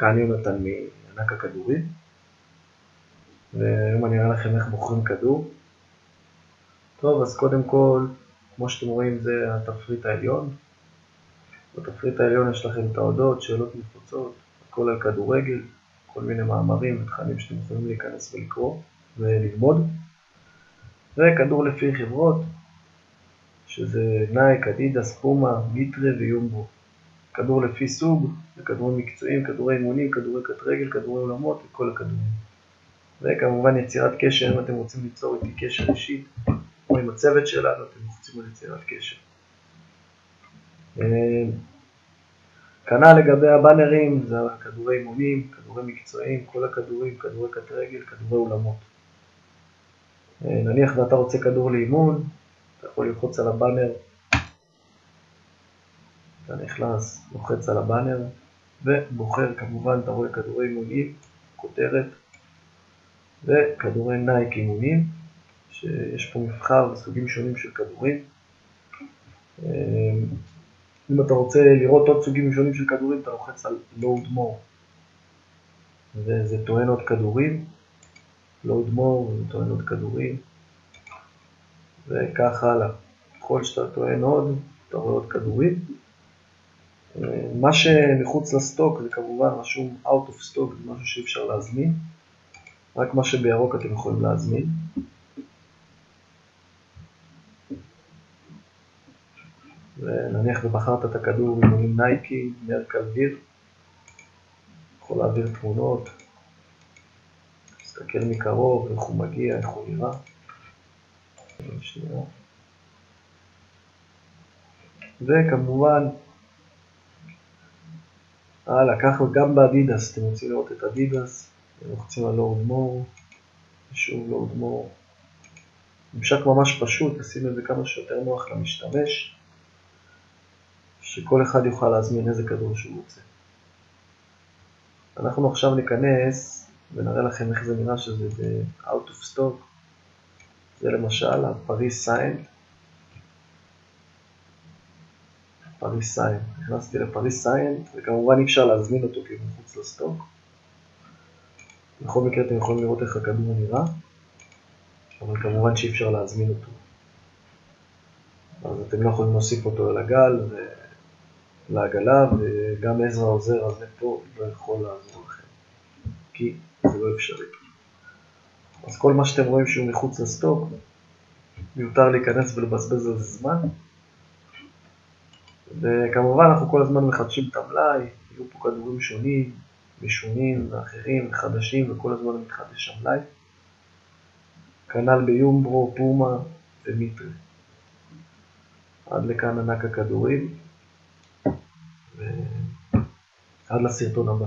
כאן יונתן מענק הכדורים, והיום אני אראה לכם איך בוחרים כדור. טוב, אז קודם כל, כמו שאתם רואים, זה התפריט העליון. בתפריט העליון יש לכם תעודות, שאלות נפוצות, הכל על כדורגל, כל מיני מאמרים ותכנים שאתם יכולים להיכנס ולקרוא וללמוד. וכדור לפי חברות, שזה נייק, אדידס, פומה, מיטרה ויומבו. כדור לפי סוג, זה כדורים מקצועיים, כדורי אימונים, כדורי קט רגל, כדורי עולמות וכל הכדורים. וכמובן יצירת קשר, אם אתם רוצים ליצור איתי קשר אישית, או עם הצוות שלנו, אתם רוצים על יצירת קשר. כנ"ל לגבי הבאנרים, זה כדורי אימונים, כדורי מקצועיים, כל הכדורים, כדורי קט רגל, כדורי עולמות. נניח ואתה רוצה כדור לאימון, אתה יכול ללחוץ על הבאנר, אתה נכנס, לוחץ על הבאנר, ובוחר, כמובן אתה רואה כדורי אימונים, כותרת, וכדורי נייק אימונים, שיש פה מבחר וסוגים שונים של כדורים. אם אתה רוצה לראות עוד סוגים שונים של כדורים, אתה לוחץ על load more, וזה טוען עוד כדורים, load more, וזה טוען עוד כדורים, וכך הלאה. ככל שאתה טוען עוד, אתה רואה עוד כדורים. מה שמחוץ לסטוק זה כמובן רשום out of stock, זה משהו שאי אפשר להזמין. רק מה שבירוק אתם יכולים להזמין. ונניח ובחרת את הכדור עם נייקי, מרקל ויר. יכול להעביר תמונות, תסתכל מקרוב, איך הוא מגיע, איך הוא נראה. וכמובן, ככה גם באדידס, אתם רוצים לראות את אדידס, לוחצים על load more, ושוב load more. ממשק ממש פשוט, לשים את זה כמה שיותר נוח למשתמש, שכל אחד יוכל להזמין איזה כדור שהוא רוצה. אנחנו עכשיו ניכנס ונראה לכם איך זה נראה שזה ב-out of stock. זה למשל הפריס סיין. פריס סיין. נכנסתי לפריס סיין, וכמובן אי אפשר להזמין אותו כי הוא מחוץ לסטוק. בכל מקרה אתם יכולים לראות איך הכדור נראה, אבל כמובן שאי אפשר להזמין אותו. אז אתם לא יכולים להוסיף אותו לגל ולעגלה, וגם עזרא עוזר הזה פה לא יכול לעזור לכם, כי זה לא אפשרי. אז כל מה שאתם רואים שהוא מחוץ לסטוק, מיותר להיכנס ולבזבז על זה זמן. וכמובן אנחנו כל הזמן מחדשים את המלאי, יהיו פה כדורים שונים, משונים ואחרים, חדשים, וכל הזמן מתחדש המלאי. כנ"ל ביומברו, פומה ומיטרה. עד לכאן ענק הכדורים, ועד לסרטון הבא.